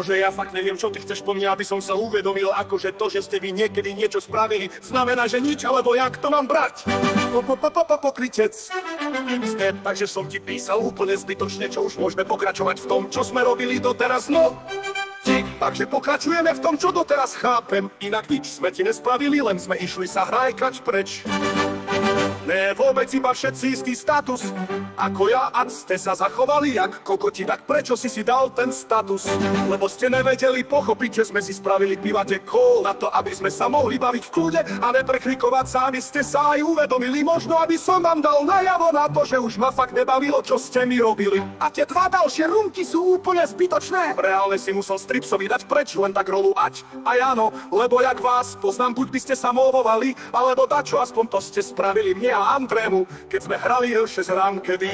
Akože ja fakt neviem, čo ty chceš po mne, aby som sa uvedomil, akože to, že ste vy niekedy niečo spravili, znamená, že nič, alebo jak to mám brať? Pokrytec. Takže som ti písal úplne zbytočne, čo už môžeme pokračovať v tom, čo sme robili doteraz, no. Takže pokračujeme v tom, čo doteraz chápem. Inak nič sme ti nespravili, len sme išli sa hrájkať preč. Ne, vôbec iba všetci istý status. Ako ja, a ste sa zachovali jak kokoti, tak prečo si dal ten status? Lebo ste nevedeli pochopiť, že sme si spravili pivate kol na to, aby sme sa mohli baviť v kľude a neprekrikovať sa, aby ste sa aj uvedomili. Možno, aby som vám dal najavo na to, že už ma fakt nebavilo, čo ste mi robili. A tie dva ďalšie rumky sú úplne zbytočné. Reálne si musel Stripsovi dať preč, len tak rolu ať. A áno, lebo jak vás poznám, buď by ste sa movovali, alebo dačo, aspoň to ste spravili mne a Andrému, keď sme hrali L6 rankedy.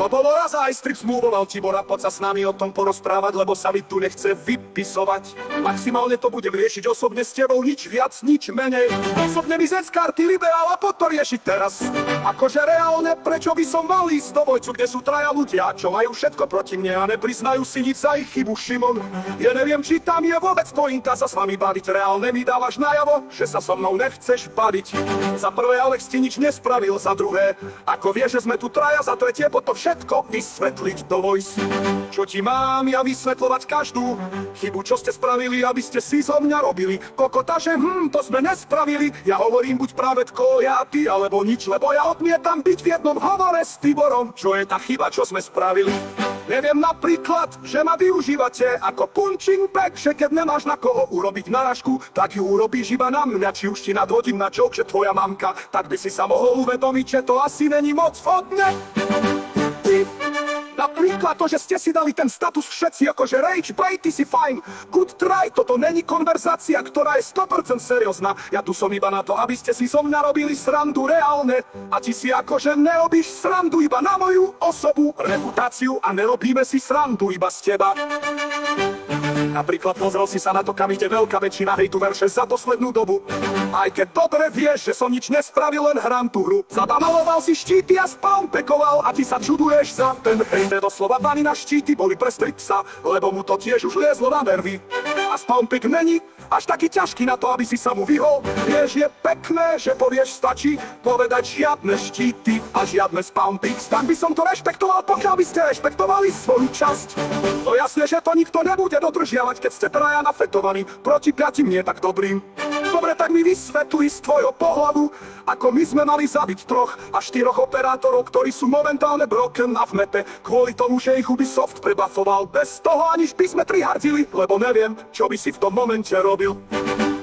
To bolo raz a aj Strips múvoval Tibora, poď sa s nami o tom porozprávať, lebo sa mi tu nechce vypisovať. Maximálne to budem riešiť osobne s tebou, nič viac, nič menej. Osobne mi zec karty liberál a poď to riešiť teraz. Akože reálne, prečo by som mal ísť do Vojcu, kde sú traja ľudia, čo majú všetko proti mne a nepriznajú si nič za ich chybu, Šimon. Ja neviem, či tam je vôbec pointa sa s vami baviť. Reálne mi dávaš najavo, že sa so mnou nechceš baviť. Za prvé, Alex ti nič nespravil, za druhé, ako vieš, že sme tu traja, za tretie, potom všetko vysvetliť do Voice. Čo ti mám ja vysvetľovať každú chybu, čo ste spravili, aby ste si zo mňa robili kokota, že to sme nespravili. Ja hovorím buď práve tko, ja, ty, alebo nič, lebo ja odmietam byť v jednom hovore s Tiborom. Čo je tá chyba, čo sme spravili? Neviem, napríklad, že ma využívate ako punching bag, že keď nemáš na koho urobiť náražku, tak ju urobíš iba na mňa. Či už ti nadhodím na joke, že tvoja mamka, tak by si sa mohol uvedomiť, že to asi není moc vhodné. Napríklad to, že ste si dali ten status všetci, akože rage, play, ty si fajn, good try, toto není konverzácia, ktorá je 100% seriózna. Ja tu som iba na to, aby ste si so mňa robili srandu reálne. A ti si akože nerobíš srandu iba na moju osobu, reputáciu a nerobíme si srandu iba z teba. Napríklad pozrel si sa na to, kam ide veľká väčšina hejtu verše za poslednú dobu. Aj keď dobre vieš, že som nič nespravil, len hrám tú hru. Zadamaloval si štíty a spampekoval a ty sa čuduješ za ten hejt. Doslova bany na štíty boli pre Stripsa, lebo mu to tiež už liezlo na nervy. A spampik není až taký ťažký na to, aby si sa mu vyhol. Vieš, je pekné, že povieš, stačí povedať žiadne štíty a žiadne spampiks. Tak by som to rešpektoval, pokiaľ by ste rešpektovali svoju časť. No jasne, že to nikto nebude dodržiavať, keď ste traja nafetovaní proti 5 nie tak dobrým. Dobre, tak mi vysvetli z tvojho pohľadu, ako my sme mali zabiť 3 a 4 operátorov, ktorí sú momentálne broken a v mete, kvôli tomu, že ich Ubisoft prebufoval bez toho, aniž by sme trihardili, lebo neviem, čo by si v tom momente robil.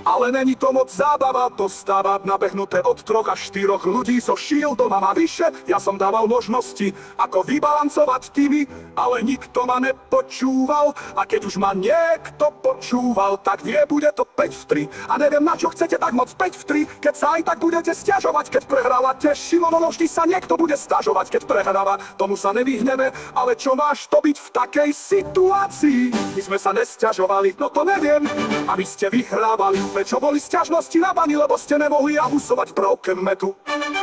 Ale není to moc zábava dostávať nabehnuté od 3 až 4 ľudí so shieldom a navyše ja som dával možnosti, ako vybalancovať týmy, ale nikto ma nepočúval a keď už ma niekto počúval, tak nie, bude to 5 v 3. A neviem, na čo chcete tak moc 5 v 3, keď sa aj tak budete sťažovať, keď prehrávate. Šimonovo, vždy sa niekto bude sťažovať, keď prehráva, tomu sa nevyhneme, ale čo máš to byť v takej situácii? My sme sa nesťažovali, no to neviem, a vy ste vyhrávali. Prečo boli sťažnosti na bani, lebo ste nemohli abusovať broken metu?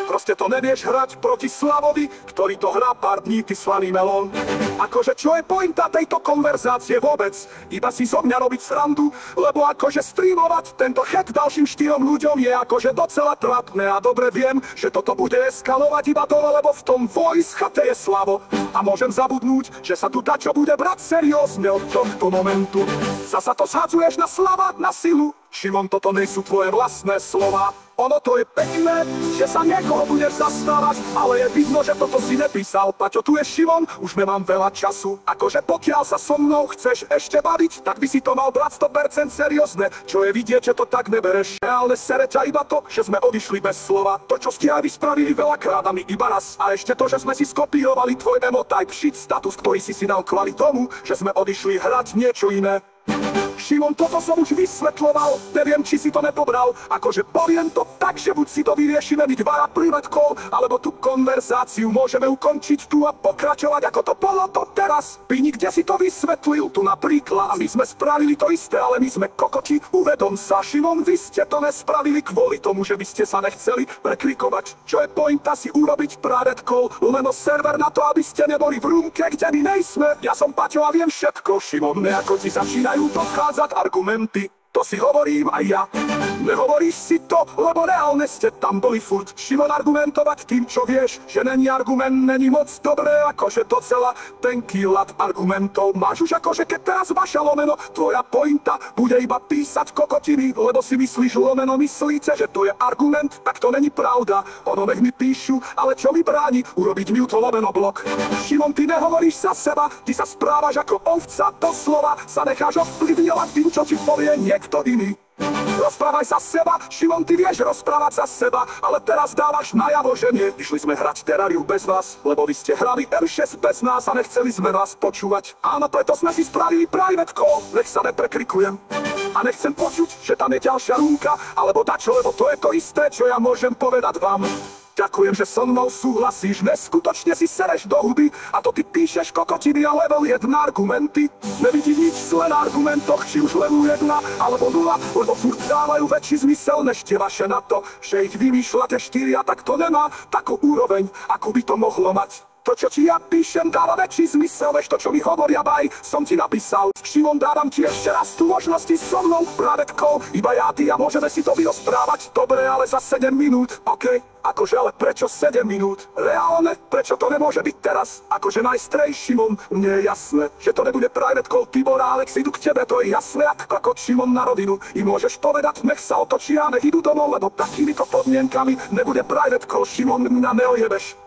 Proste to nevieš hrať proti Slavovi, ktorý to hrá pár dní, ty slaný melón. Akože čo je pointa tejto konverzácie vôbec? Iba si zo mňa robiť srandu, lebo akože streamovať tento chat ďalším 4 ľuďom je akože docela trápne a dobre viem, že toto bude eskalovať iba dole, lebo v tom Voice chate je Slavo. A môžem zabudnúť, že sa tu dačo bude brať seriózne od tohto momentu. Zasa to zhadzuješ na Slava, na silu. Šimon, toto nie sú tvoje vlastné slova. Ono to je pekné, že sa niekoho budeš zastávať, ale je vidno, že toto si nepísal. Paťo, tu je Šimon, už nemám veľa času. Akože pokiaľ sa so mnou chceš ešte baviť, tak by si to mal brať 100% seriózne. Čo je vidieť, že to tak nebereš. Reálne sere ťa iba to, že sme odišli bez slova. To, čo ste aj vy spravili veľakrát a my iba raz. A ešte to, že sme si skopírovali tvoj emotype shit status, ktorý si dal kvôli tomu, že sme odišli hrať niečo iné. Šimon, toto som už vysvetloval, neviem, či si to nepobral. Akože poviem to tak, že buď si to vyriešime byť veľa príletkov, alebo tú konverzáciu môžeme ukončiť tu a pokračovať, ako to bolo to teraz. By nikde si to vysvetlil, tu napríklad. A my sme spravili to isté, ale my sme kokoti. Uvedom sa, Šimon, vy ste to nespravili kvôli tomu, že by ste sa nechceli preklikovať. Čo je pointa si urobiť práredkov, len o server na to, aby ste neboli v rúmke, kde my nejsme. Ja som Paťo a viem všetko, Šimon, nejako ti začínajú dochádzať argumenty. To si hovorím aj ja. Nehovoríš si to, lebo reálne ste tam boli furt. Šimon, argumentovať tým, čo vieš, že není argument, není moc dobré, akože docela tenký lat argumentov. Máš už akože keď teraz vaša lomeno, tvoja pointa bude iba písať kokotiny, lebo si myslíš lomeno myslíte, že to je argument, tak to není pravda. Ono nech mi píšu, ale čo mi bráni urobiť mute lomeno blok. Šimon, ty nehovoríš za seba, ty sa správaš ako ovca, doslova sa necháš ovplyvňovať tým, čo ti povie niekto iný. Rozprávaj za seba, Šimon, ty vieš rozprávať za seba, ale teraz dávaš najavo, že nie. Išli sme hrať Terrariu bez vás, lebo vy ste hrali R6 bez nás a nechceli sme vás počúvať. Áno, preto sme si spravili private call, nech sa neprekrikujem. A nechcem počuť, že tam je ďalšia rúmka, alebo dačo, lebo to je to isté, čo ja môžem povedať vám. Ďakujem, že so mnou súhlasíš, neskutočne si sereš do huby a to ty píšeš kokotiny a level 1 argumenty. Nevidí nič len argumentoch, či už level 1 alebo 0, lebo furt dávajú väčší zmysel než tie vaše na to, že ich vymýšľate 4 a tak to nemá takú úroveň, ako by to mohlo mať. To, čo ti ja píšem, dáva väčší zmysel, než to, čo mi hovoria baj, som ti napísal. Šimon, dávam ti ešte raz tú možnosti so mnou, právetkou, iba ja, ty a môžeme si to vyrozprávať. Dobre, ale za 7 minút, OK? Akože, ale prečo 7 minút? Reálne? Prečo to nemôže byť teraz? Akože najstrej, Šimon, mne je jasné, že to nebude private call, Tibor a Alex idú k tebe, to je jasné, ako Šimon na rodinu. I môžeš povedať, nech sa otočia a nech idú domov, lebo takýmito podmienkami nebude private call, Šimon, mňa neojebeš.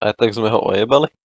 A tak sme ho ojebali?